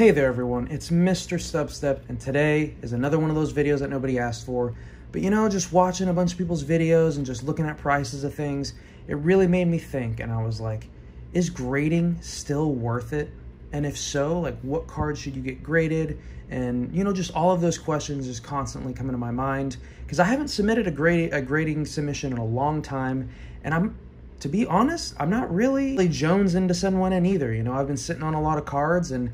Hey there everyone, it's MisterStubstep, and today is another one of those videos that nobody asked for. But you know, just watching a bunch of people's videos and just looking at prices of things, it really made me think, and I was like, is grading still worth it? And if so, like what cards should you get graded? And you know, just all of those questions just constantly come into my mind because I haven't submitted a grading submission in a long time, and to be honest, I'm not really jonesing to send one in either. You know, I've been sitting on a lot of cards, and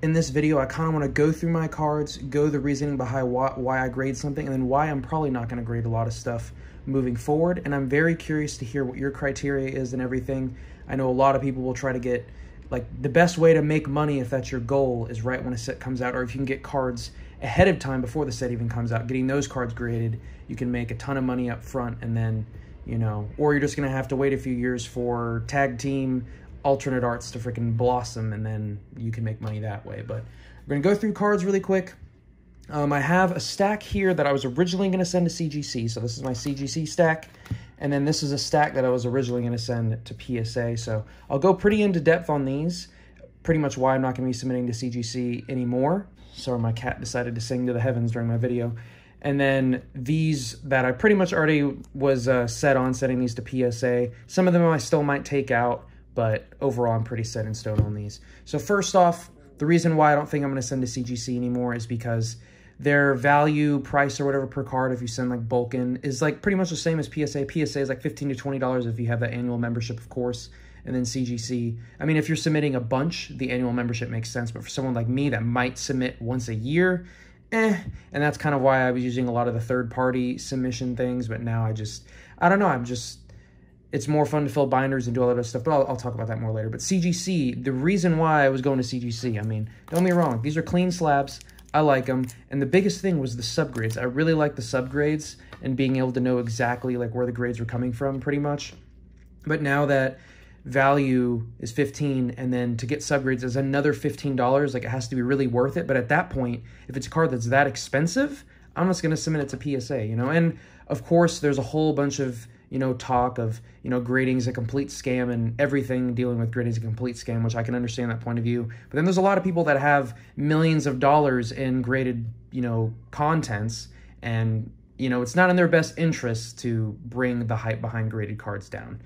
in this video, I kind of want to go through my cards, go the reasoning behind why I grade something, and then why I'm probably not going to grade a lot of stuff moving forward. And I'm very curious to hear what your criteria is and everything. I know a lot of people will try to get, like, the best way to make money, if that's your goal, is right when a set comes out, or if you can get cards ahead of time before the set even comes out, getting those cards graded, you can make a ton of money up front, and then, you know, or you're just going to have to wait a few years for tag team alternate arts to freaking blossom, and then you can make money that way. But we're going to go through cards really quick. I have a stack here that I was originally going to send to CGC, so this is my CGC stack, and then this is a stack that I was originally going to send to PSA, so I'll go pretty into depth on these, pretty much why I'm not going to be submitting to CGC anymore. Sorry, my cat decided to sing to the heavens during my video. And then these that I pretty much already was set on sending these to PSA. Some of them I still might take out, but overall I'm pretty set in stone on these. So first off, the reason why I don't think I'm going to send to CGC anymore is because their value price or whatever per card, if you send like bulk in, is like pretty much the same as PSA. PSA is like $15 to $20 if you have that annual membership, of course. And then CGC, I mean, if you're submitting a bunch, the annual membership makes sense. But for someone like me that might submit once a year, and that's kind of why I was using a lot of the third-party submission things. But now I don't know, it's more fun to fill binders and do all that other stuff, but I'll talk about that more later. But CGC, the reason why I was going to CGC, I mean, don't get me wrong, these are clean slabs. I like them. And the biggest thing was the subgrades. I really like the subgrades and being able to know exactly like where the grades were coming from pretty much. But now that value is 15 and then to get subgrades is another $15, like it has to be really worth it. But at that point, if it's a card that's that expensive, I'm just going to submit it to PSA, you know? And of course, there's a whole bunch of, you know, talk of, you know, grading is a complete scam and everything dealing with grading is a complete scam, which I can understand that point of view. But then there's a lot of people that have millions of dollars in graded, you know, contents, and, you know, it's not in their best interest to bring the hype behind graded cards down.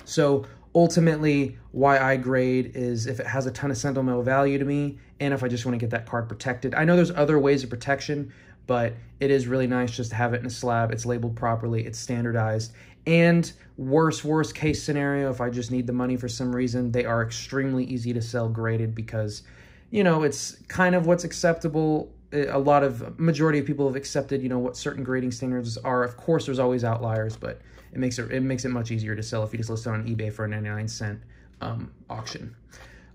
So ultimately, why I grade is if it has a ton of sentimental value to me, and if I just want to get that card protected. I know there's other ways of protection, but it is really nice just to have it in a slab. It's labeled properly, it's standardized, and worst case scenario, if I just need the money for some reason, they are extremely easy to sell graded because, you know, it's kind of what's acceptable. Majority of people have accepted, you know, what certain grading standards are. Of course, there's always outliers, but it makes it much easier to sell if you just list it on eBay for a 99-cent auction.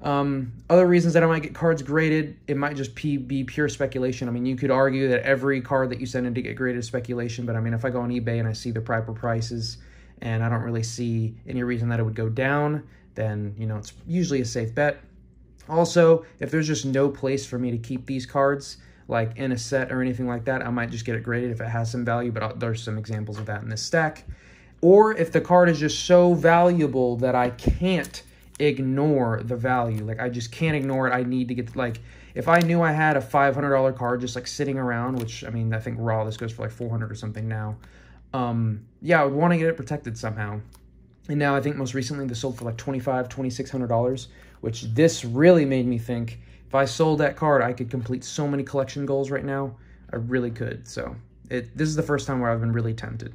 Other reasons that I might get cards graded, it might just be pure speculation. I mean, you could argue that every card that you send in to get graded is speculation, but I mean, if I go on eBay and I see the proper prices and I don't really see any reason that it would go down, then, you know, it's usually a safe bet. Also, if there's just no place for me to keep these cards, like in a set or anything like that, I might just get it graded if it has some value, but there's some examples of that in this stack. Or if the card is just so valuable that I can't ignore the value, like I just can't ignore it. I need to get, like, if I knew I had a $500 card just like sitting around, which I mean, I think raw this goes for like 400 or something now. Yeah, I would want to get it protected somehow. And now I think most recently this sold for like $2,500, $2,600, which this really made me think if I sold that card, I could complete so many collection goals right now. I really could. So this is the first time where I've been really tempted.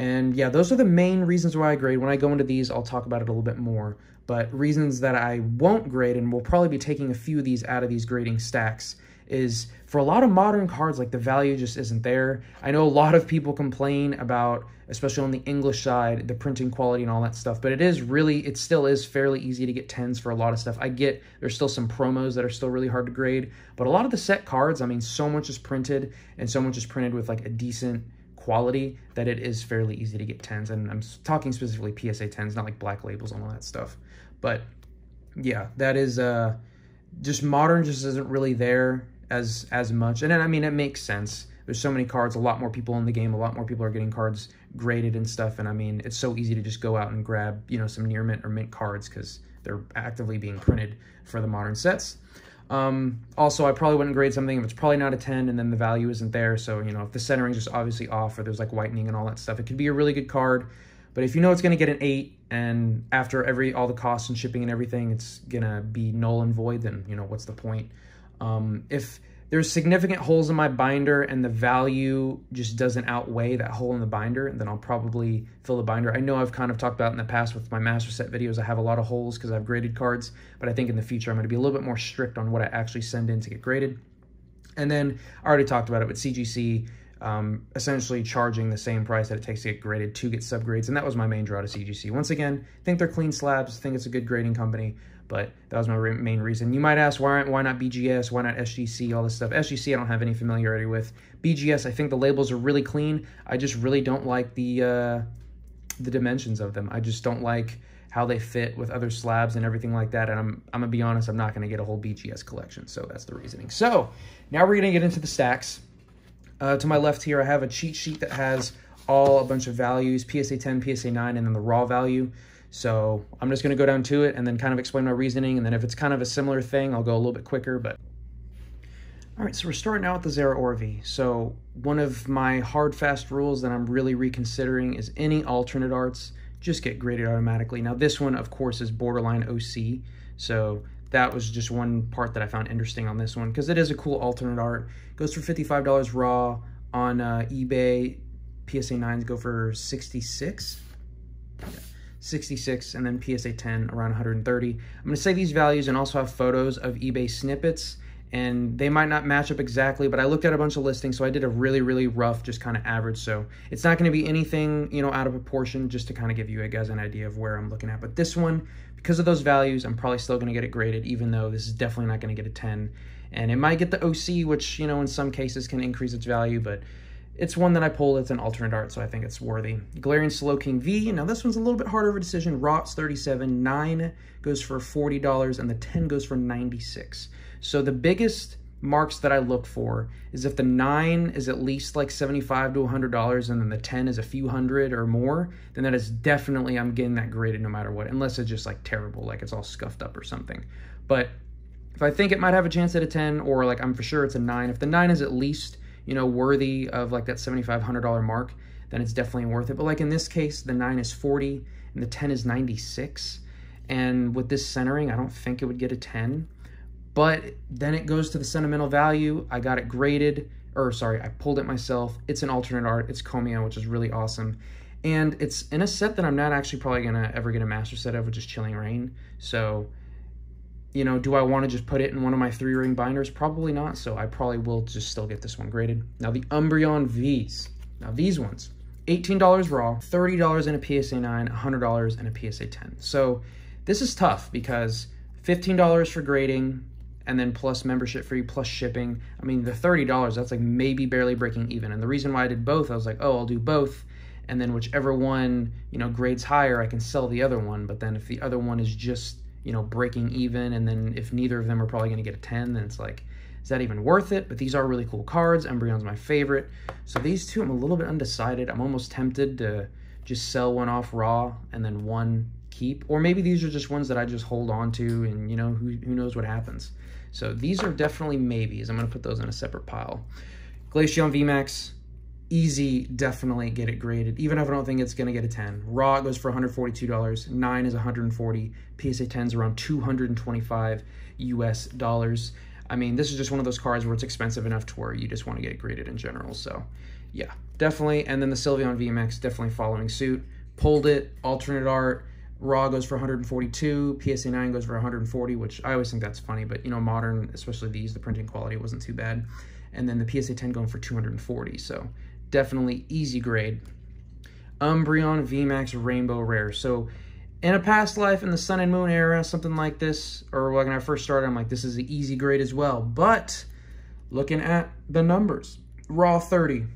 And yeah, those are the main reasons why I grade. When I go into these, I'll talk about it a little bit more. But reasons that I won't grade, and we'll probably be taking a few of these out of these grading stacks, is for a lot of modern cards, like the value just isn't there. I know a lot of people complain about, especially on the English side, the printing quality and all that stuff. But it still is fairly easy to get 10s for a lot of stuff. I get there's still some promos that are still really hard to grade. But a lot of the set cards, I mean, so much is printed, and so much is printed with like a decent quality that it is fairly easy to get 10s, and I'm talking specifically PSA 10s, not like black labels and all that stuff. But yeah, that is just modern just isn't really there as much. And then, I mean, it makes sense. There's so many cards, a lot more people in the game, a lot more people are getting cards graded and stuff, and I mean, it's so easy to just go out and grab, you know, some near mint or mint cards because, they're actively being printed for the modern sets. Also, I probably wouldn't grade something if it's probably not a 10 and then the value isn't there. So, you know, if the centering's just obviously off or there's like whitening and all that stuff, it could be a really good card. But if you know it's going to get an 8 and after all the costs and shipping and everything, it's going to be null and void, then, you know, what's the point? If there's significant holes in my binder and the value just doesn't outweigh that hole in the binder, then I'll probably fill the binder. I know I've kind of talked about in the past with my master set videos, I have a lot of holes because I have graded cards, but I think in the future I'm going to be a little bit more strict on what I actually send in to get graded. And then I already talked about it with CGC, essentially charging the same price that it takes to get graded to get subgrades, and that was my main draw to CGC. Once again, I think they're clean slabs, think it's a good grading company, but that was my main reason. You might ask, why not BGS, why not SGC, all this stuff. SGC I don't have any familiarity with. BGS, I think the labels are really clean. I just really don't like the dimensions of them. I just don't like how they fit with other slabs and everything like that, and I'm gonna be honest, I'm not gonna get a whole BGS collection, so that's the reasoning. So, now we're gonna get into the stacks. To my left here, I have a cheat sheet that has a bunch of values, PSA 10, PSA 9, and then the raw value. So I'm just going to go down to it and then kind of explain my reasoning. And then if it's kind of a similar thing, I'll go a little bit quicker. But all right, so we're starting out with the Zera Orvi. So one of my hard, fast rules that I'm really reconsidering is any alternate arts just get graded automatically. Now this one, of course, is borderline OC. So that was just one part that I found interesting on this one because it is a cool alternate art. It goes for $55 raw on eBay. PSA 9s go for 66. Yeah. 66, and then PSA 10 around 130. I'm going to say these values and also have photos of eBay snippets, and they might not match up exactly, but I looked at a bunch of listings, so I did a really, really rough, just kind of average. So it's not going to be anything, you know, out of proportion, just to kind of give you guys an idea of where I'm looking at. But this one, because of those values, I'm probably still going to get it graded, even though this is definitely not going to get a 10. And it might get the OC, which, you know, in some cases can increase its value, but it's one that I pulled. It's an alternate art, so I think it's worthy. Galarian Slowking V. Now, this one's a little bit harder of a decision. ROTS 37, 9 goes for $40, and the 10 goes for $96. So the biggest marks that I look for is if the 9 is at least like $75 to $100, and then the 10 is a few hundred or more, then that is definitely, I'm getting that graded no matter what, unless it's just like terrible, like it's all scuffed up or something. But if I think it might have a chance at a 10, or like I'm for sure it's a 9, if the 9 is at least, you know, worthy of like that $75, $100 mark, then it's definitely worth it. But like in this case, the 9 is 40 and the 10 is 96. And with this centering, I don't think it would get a 10. But then it goes to the sentimental value. I got it graded, or sorry, I pulled it myself. It's an alternate art. It's Comia, which is really awesome. And it's in a set that I'm not actually probably gonna ever get a master set of, which is Chilling Reign. So, you know, do I want to just put it in one of my 3-ring binders? Probably not, so I probably will just still get this one graded. Now, the Umbreon Vs. Now, these ones, $18 raw, $30 in a PSA 9, $100 in a PSA 10. So this is tough because $15 for grading, and then plus membership fee, plus shipping. I mean, the $30, that's like maybe barely breaking even. And the reason why I did both, I was like, oh, I'll do both, and then whichever one, you know, grades higher, I can sell the other one. But then if the other one is just, you know, breaking even, and then if neither of them are probably going to get a 10, then it's like, is that even worth it? But these are really cool cards. Umbreon's my favorite. So these two, I'm a little bit undecided. I'm almost tempted to just sell one off raw and then one keep. Or maybe these are just ones that I just hold on to, and, you know, who knows what happens. So these are definitely maybes. I'm going to put those in a separate pile. Glaceon VMAX, easy, definitely get it graded, even if I don't think it's going to get a 10. Raw goes for $142, 9 is $140, PSA 10's around $225 US. I mean, this is just one of those cards where it's expensive enough to where you just want to get it graded in general. So yeah, definitely. And then the Sylveon VMAX, definitely following suit. Pulled it, alternate art. Raw goes for 142, PSA 9 goes for 140, which I always think that's funny, but, you know, modern, especially these, the printing quality wasn't too bad. And then the PSA 10 going for 240, so definitely easy grade. Umbreon VMAX Rainbow Rare. So in a past life, in the Sun and Moon era, something like this, or when I first started, I'm like, this is an easy grade as well. But looking at the numbers, Raw 30,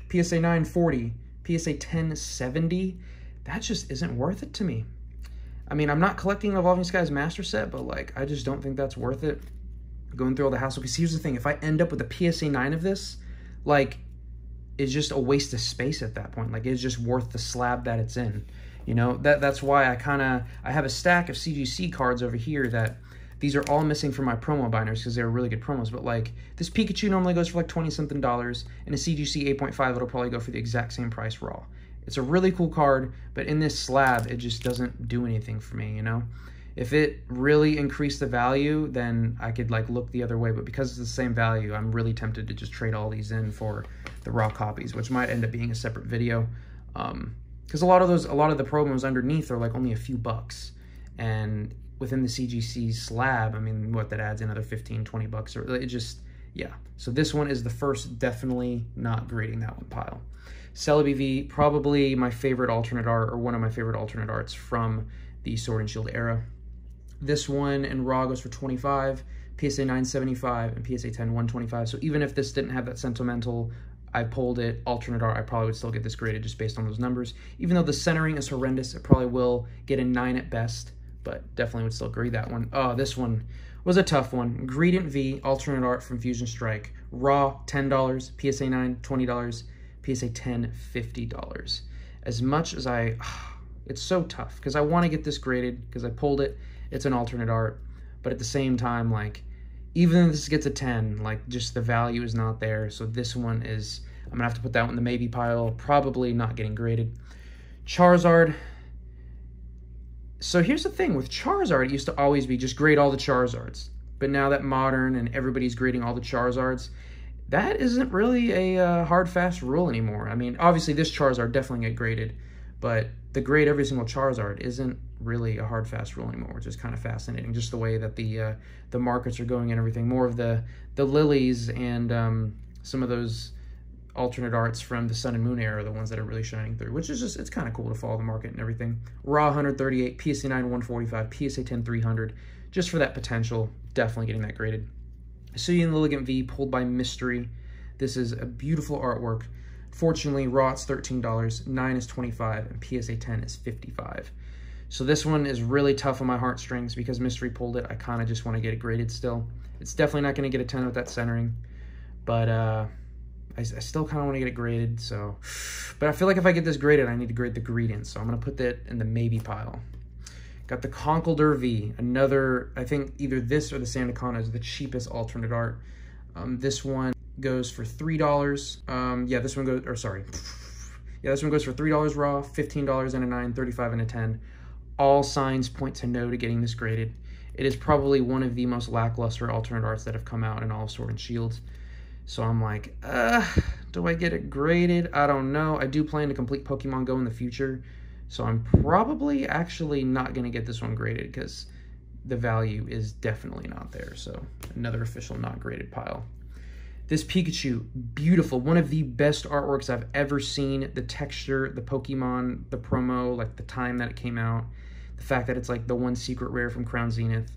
PSA 9 40, PSA 10 70, that just isn't worth it to me. I mean, I'm not collecting Evolving Skies Master Set, but like, I just don't think that's worth it. Going through all the hassle, because here's the thing, if I end up with a PSA 9 of this, like, it's just a waste of space at that point. Like, it's just worth the slab that it's in. You know, that's why I have a stack of CGC cards over here that these are all missing from my promo binders because they're really good promos. But like this Pikachu normally goes for like $20-something, and a CGC 8.5 it'll probably go for the exact same price raw. It's a really cool card, but in this slab it just doesn't do anything for me, you know? If it really increased the value, then I could like look the other way, but because it's the same value, I'm really tempted to just trade all these in for the raw copies, which might end up being a separate video. Because a lot of the promos underneath are like only a few bucks, and within the CGC slab, I mean, what, that adds another 15, 20 bucks, or it just, yeah. So this one is the first, definitely not grading that one pile. Celebi V, probably my favorite alternate art, or one of my favorite alternate arts from the Sword and Shield era. This one in raw goes for 25, PSA 975, and PSA 10 125. So even if this didn't have that sentimental, I pulled it, alternate art, I probably would still get this graded just based on those numbers. Even though the centering is horrendous, it probably will get a 9 at best, but definitely would still grade that one. Oh, this one was a tough one. Gradient V, alternate art from Fusion Strike. Raw, $10, PSA 9, $20, PSA 10, $50. As much as it's so tough, because I want to get this graded, because I pulled it, it's an alternate art, but at the same time, like, even if this gets a 10, like, just the value is not there, so this one is, I'm gonna have to put that one in the maybe pile, probably not getting graded. Charizard. So here's the thing, with Charizard, it used to always be just grade all the Charizards, but now that Modern and everybody's grading all the Charizards, that isn't really a hard, fast rule anymore. I mean, obviously this Charizard definitely get graded, but the grade every single Charizard isn't really a hard, fast rule anymore, which is kind of fascinating, just the way that the markets are going and everything. More of the lilies and some of those alternate arts from the Sun and Moon era are the ones that are really shining through, which is just, it's kind of cool to follow the market and everything. Raw 138, PSA 9 145, PSA 10 300, just for that potential, definitely getting that graded. Hisuian Lilligant V, pulled by Mystery. This is a beautiful artwork. Fortunately, raw it's $13, 9 is $25, and PSA 10 is $55. So this one is really tough on my heartstrings because Mystery pulled it. I kind of just want to get it graded still. It's definitely not going to get a 10 with that centering, but I still kind of want to get it graded. So, but I feel like if I get this graded, I need to grade the Greedent, so I'm going to put that in the maybe pile. Got the Conkeldurr V, another, I think either this or the Sandaconda is the cheapest alternate art. This one goes for $3. Yeah, this one goes, or sorry. Yeah, this one goes for $3 raw, $15 and a 9, $35 and a 10. All signs point to no to getting this graded. It is probably one of the most lackluster alternate arts that have come out in all of Sword and Shield. So I'm like, do I get it graded? I don't know. I do plan to complete Pokemon Go in the future, so I'm probably actually not going to get this one graded because the value is definitely not there. So another official not graded pile. This Pikachu, beautiful. One of the best artworks I've ever seen. The texture, the Pokemon, the promo, like the time that it came out, the fact that it's like the one secret rare from Crown Zenith.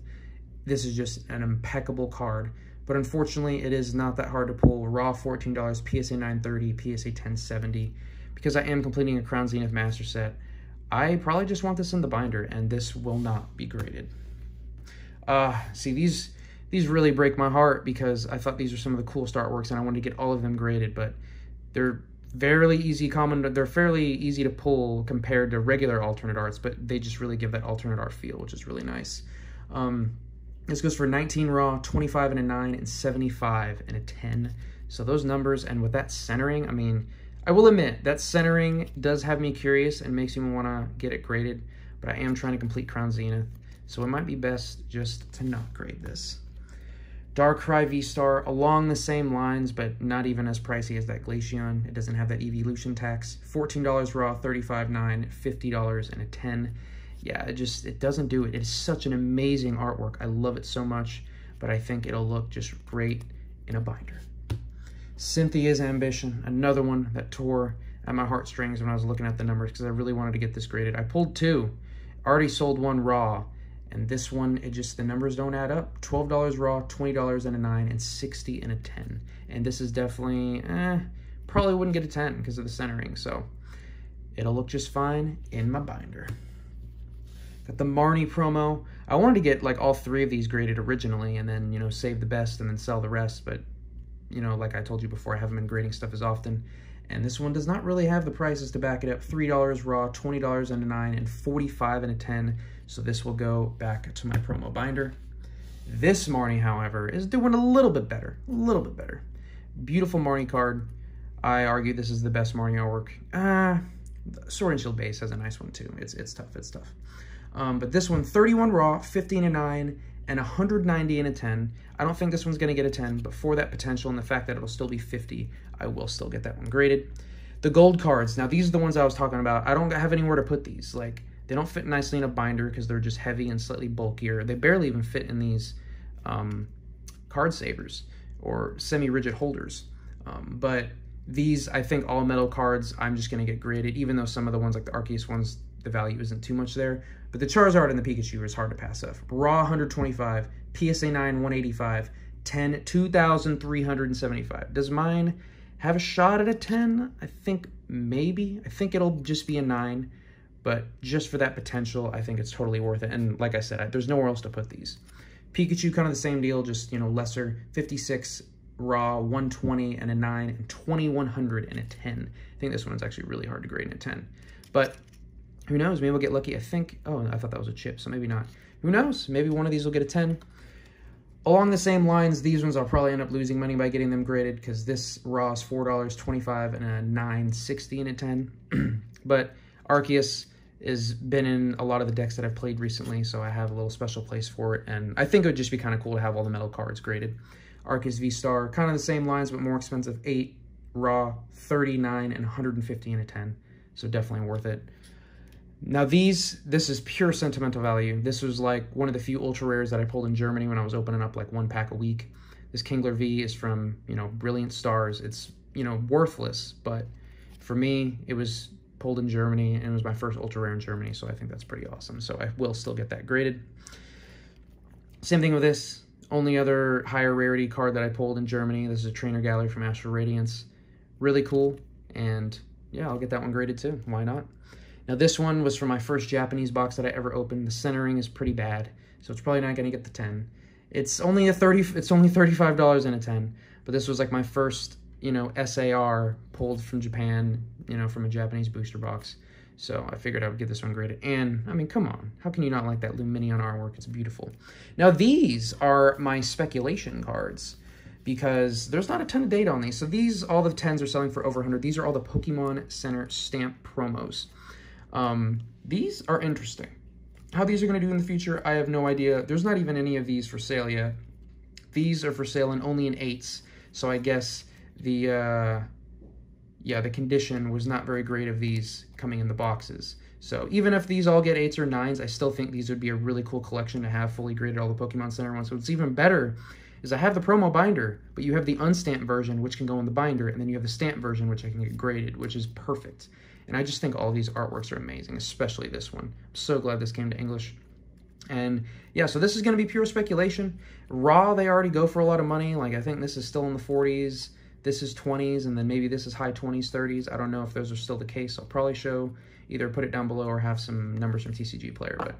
This is just an impeccable card. But unfortunately, it is not that hard to pull. Raw $14, PSA 930, PSA 1070. Because I am completing a Crown Zenith Master Set, I probably just want this in the binder, and this will not be graded. See, these really break my heart because I thought these were some of the coolest artworks and I wanted to get all of them graded, but they're fairly easy to pull compared to regular alternate arts, but they just really give that alternate art feel, which is really nice. This goes for 19 raw, 25 and a 9, and 75 and a 10. So those numbers, and with that centering, I mean, I will admit that centering does have me curious and makes me want to get it graded, but I am trying to complete Crown Zenith, so it might be best just to not grade this. Darkrai V-Star, along the same lines, but not even as pricey as that Glaceon. It doesn't have that evolution tax. $14 raw, $35.9, $50 and a 10. Yeah, it doesn't do it. It is such an amazing artwork. I love it so much, but I think it'll look just great in a binder. Cynthia's Ambition, another one that tore at my heartstrings when I was looking at the numbers because I really wanted to get this graded. I pulled two, already sold one raw, and this one, the numbers don't add up. $12 raw, $20 and a 9, and 60 and a 10. And this is definitely, probably wouldn't get a 10 because of the centering, so it'll look just fine in my binder. Got the Marnie promo. I wanted to get like all three of these graded originally and then, you know, save the best and then sell the rest, but, you know, like I told you before, I haven't been grading stuff as often. And this one does not really have the prices to back it up. $3 raw, $20 and a 9, and $45 and a 10. So this will go back to my promo binder. This Marnie, however, is doing a little bit better. A little bit better. Beautiful Marnie card. I argue this is the best Marnie artwork. Sword and Shield base has a nice one too. It's tough. It's tough. But this one, 31 raw, 15 and 9, and 190 and a 10. I don't think this one's going to get a 10, but for that potential and the fact that it'll still be 50, I will still get that one graded. The gold cards. Now, these are the ones I was talking about. I don't have anywhere to put these. Like, they don't fit nicely in a binder because they're just heavy and slightly bulkier. They barely even fit in these card savers or semi-rigid holders. But these, I think, all metal cards, I'm just going to get graded, even though some of the ones, like the Arceus ones, the value isn't too much there. But the Charizard and the Pikachu is hard to pass up. Raw, 125. PSA 9, 185. 10, 2,375. Does mine have a shot at a 10? I think maybe. I think it'll just be a 9. But just for that potential, I think it's totally worth it. And like I said, there's nowhere else to put these. Pikachu, kind of the same deal, just, you know, lesser. 56 raw, 120 and a 9, and 2,100 and a 10. I think this one's actually really hard to grade in a 10. But who knows? Maybe we'll get lucky. I think, oh, I thought that was a chip, so maybe not. Who knows? Maybe one of these will get a 10. Along the same lines, these ones I'll probably end up losing money by getting them graded because this raw is $4.25 and a 9.60 and a 10. But Arceus has been in a lot of the decks that I've played recently, so I have a little special place for it. And I think it would just be kind of cool to have all the metal cards graded. Arceus V-Star, kind of the same lines, but more expensive. 8 raw, 39 and 150 and a 10. So definitely worth it. Now this is pure sentimental value. This was like one of the few ultra rares that I pulled in Germany when I was opening up like 1 pack a week. This Kingler V is from, you know, Brilliant Stars. It's, you know, worthless, but for me, it was pulled in Germany and it was my first ultra rare in Germany, so I think that's pretty awesome. So I will still get that graded. Same thing with this. Only other higher rarity card that I pulled in Germany. This is a Trainer Gallery from Astral Radiance. Really cool, and yeah, I'll get that one graded too. Why not? Now this one was from my first Japanese box that I ever opened. The centering is pretty bad, so it's probably not going to get the 10. It's only $35 and a 10, but this was like my first, you know, SAR pulled from Japan, you know, from a Japanese booster box. So I figured I would get this one graded. And, I mean, come on. How can you not like that Luminion artwork? It's beautiful. Now, these are my speculation cards because there's not a ton of data on these. So these, all the 10s are selling for over 100. These are all the Pokemon Center stamp promos. These are interesting. How these are going to do in the future, I have no idea. There's not even any of these for sale yet. These are for sale and only in 8s. So I guess the condition was not very great of these coming in the boxes. So even if these all get 8s or 9s, I still think these would be a really cool collection to have fully graded, all the Pokemon Center ones. So what's even better is I have the promo binder, but you have the unstamped version, which can go in the binder, and then you have the stamped version, which I can get graded, which is perfect. And I just think all these artworks are amazing, especially this one. I'm so glad this came to English. And yeah, so this is going to be pure speculation. Raw, they already go for a lot of money. Like, I think this is still in the 40s. This is 20s, and then maybe this is high 20s, 30s. I don't know if those are still the case. I'll probably either put it down below or have some numbers from TCG Player. But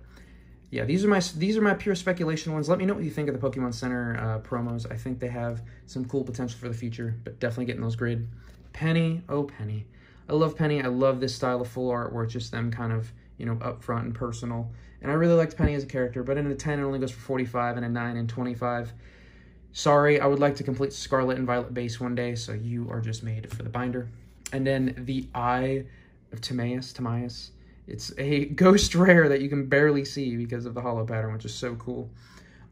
yeah, these are my pure speculation ones. Let me know what you think of the Pokemon Center promos. I think they have some cool potential for the future, but definitely getting those graded. Penny, oh Penny. I love Penny. I love this style of full art where it's just them kind of, you know, up front and personal. And I really liked Penny as a character, but in the 10, it only goes for 45 and a 9 and 25. Sorry, I would like to complete Scarlet and Violet base one day, so you are just made for the binder. And then the Eye of Timaeus. It's a ghost rare that you can barely see because of the hollow pattern, which is so cool.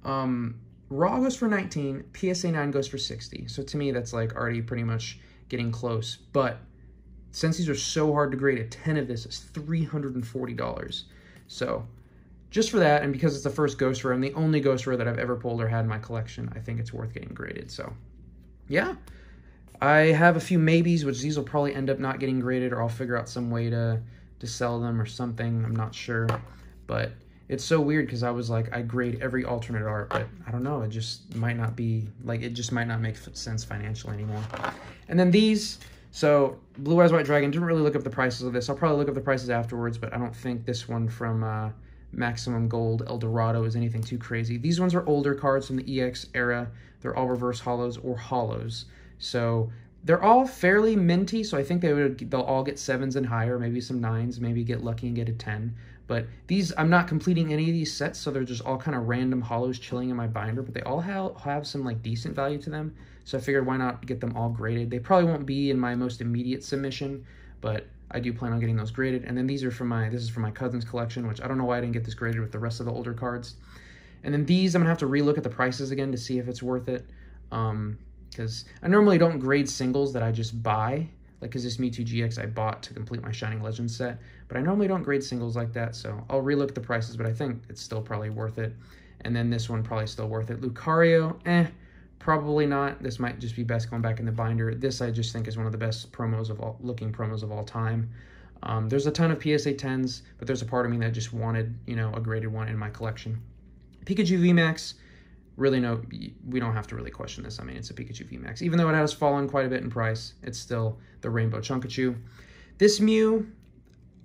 Raw goes for 19, PSA 9 goes for 60. So to me, that's like already pretty much getting close. But since these are so hard to grade, a 10 of this is $340. So just for that, and because it's the first ghost rare and the only ghost rare that I've ever pulled or had in my collection, I think it's worth getting graded. So yeah, I have a few maybes, which these will probably end up not getting graded, or I'll figure out some way to sell them or something. I'm not sure, but it's so weird because I was like, I grade every alternate art, but I don't know, it just might not be, like, it just might not make sense financially anymore. And then these, so Blue Eyes White Dragon, didn't really look up the prices of this. I'll probably look up the prices afterwards, but I don't think this one from Maximum Gold El Dorado is anything too crazy. These ones are older cards from the EX era. They're all reverse hollows or hollows. So They're all fairly minty, so I think they'll all get 7s and higher, maybe some 9s, maybe get lucky and get a 10. But these, I'm not completing any of these sets, so they're just all kind of random hollows chilling in my binder, but they all have some like decent value to them. So I figured why not get them all graded. They probably won't be in my most immediate submission, but I do plan on getting those graded. And then these are this is from my cousin's collection, which I don't know why I didn't get this graded with the rest of the older cards. And then these, I'm gonna have to relook at the prices again to see if it's worth it. Because I normally don't grade singles that I just buy, like because this Mewtwo GX I bought to complete my Shining Legends set, but I normally don't grade singles like that, so I'll relook at the prices, but I think it's still probably worth it. And then this one probably still worth it. Lucario, probably not. This might just be best going back in the binder. This I just think is one of the best looking promos of all time. There's a ton of PSA 10s, but there's a part of me that just wanted, you know, a graded one in my collection. Pikachu VMAX. Really, no, we don't have to really question this. I mean, it's a Pikachu VMAX. Even though it has fallen quite a bit in price, it's still the Rainbow Chunkachu. This Mew,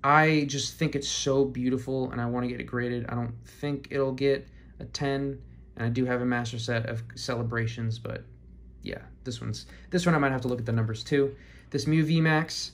I just think it's so beautiful, and I want to get it graded. I don't think it'll get a 10, and I do have a master set of Celebrations, but yeah, this one I might have to look at the numbers too. This Mew VMAX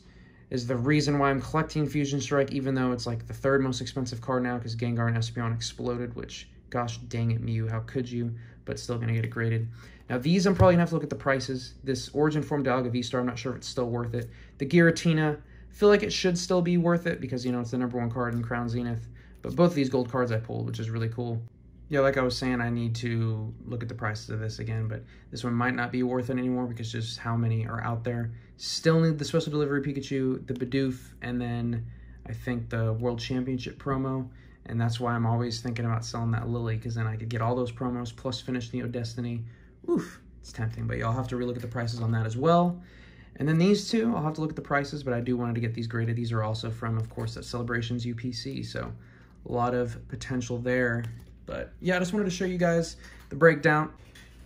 is the reason why I'm collecting Fusion Strike, even though it's like the 3rd most expensive card now because Gengar and Espeon exploded, which... gosh dang it, Mew, how could you? But still going to get it graded. Now, these I'm probably going to have to look at the prices. This Origin Form Dialga V-Star, I'm not sure if it's still worth it. The Giratina, I feel like it should still be worth it because, you know, it's the #1 card in Crown Zenith. But both of these gold cards I pulled, which is really cool. Yeah, like I was saying, I need to look at the prices of this again, but this one might not be worth it anymore because just how many are out there. Still need the Special Delivery Pikachu, the Bidoof, and then I think the World Championship promo. And that's why I'm always thinking about selling that Lily, because then I could get all those promos plus finish Neo Destiny. Oof, it's tempting, but y'all have to relook at the prices on that as well. And then these two, I'll have to look at the prices, but I do want to get these graded. These are also from, of course, that Celebrations UPC, so a lot of potential there. But yeah, I just wanted to show you guys the breakdown.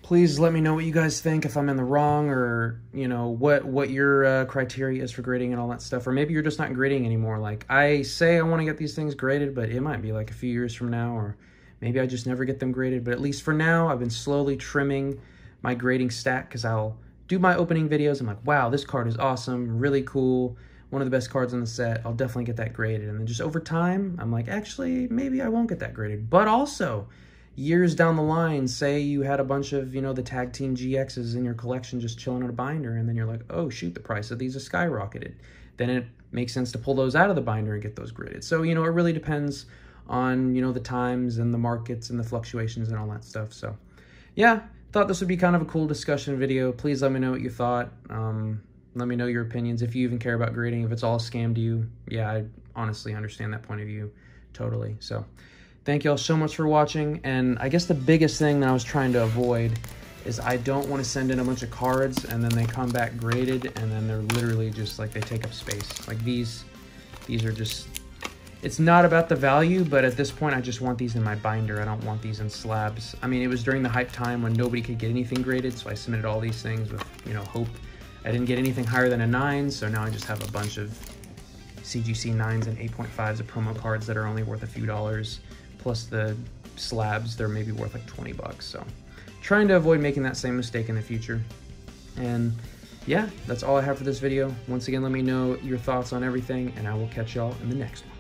Please let me know what you guys think, if I'm in the wrong, or, you know, what your criteria is for grading and all that stuff. Or maybe you're just not grading anymore. Like, I say I want to get these things graded, but it might be like a few years from now, or maybe I just never get them graded. But at least for now, I've been slowly trimming my grading stack because I'll do my opening videos. I'm like, wow, this card is awesome, really cool, one of the best cards in the set. I'll definitely get that graded. And then just over time, I'm like, actually, maybe I won't get that graded. But also... years down the line, say you had a bunch of, you know, the Tag Team GXs in your collection just chilling in a binder, and then you're like, oh, shoot, the price of these has skyrocketed. Then it makes sense to pull those out of the binder and get those graded. So, you know, it really depends on, you know, the times and the markets and the fluctuations and all that stuff. So, yeah, thought this would be kind of a cool discussion video. Please let me know what you thought. Let me know your opinions, if you even care about grading, if it's all a scam to you. Yeah, I honestly understand that point of view totally. So... thank y'all so much for watching, and I guess the biggest thing that I was trying to avoid is I don't want to send in a bunch of cards and then they come back graded and then they're literally just like they take up space. Like these are just, it's not about the value, but at this point I just want these in my binder. I don't want these in slabs. I mean, it was during the hype time when nobody could get anything graded, so I submitted all these things with, you know, hope. I didn't get anything higher than a 9, so now I just have a bunch of CGC 9s and 8.5s of promo cards that are only worth a few dollars. Plus the slabs, they're maybe worth like 20 bucks. So trying to avoid making that same mistake in the future. And yeah, that's all I have for this video. Once again, let me know your thoughts on everything, and I will catch y'all in the next one.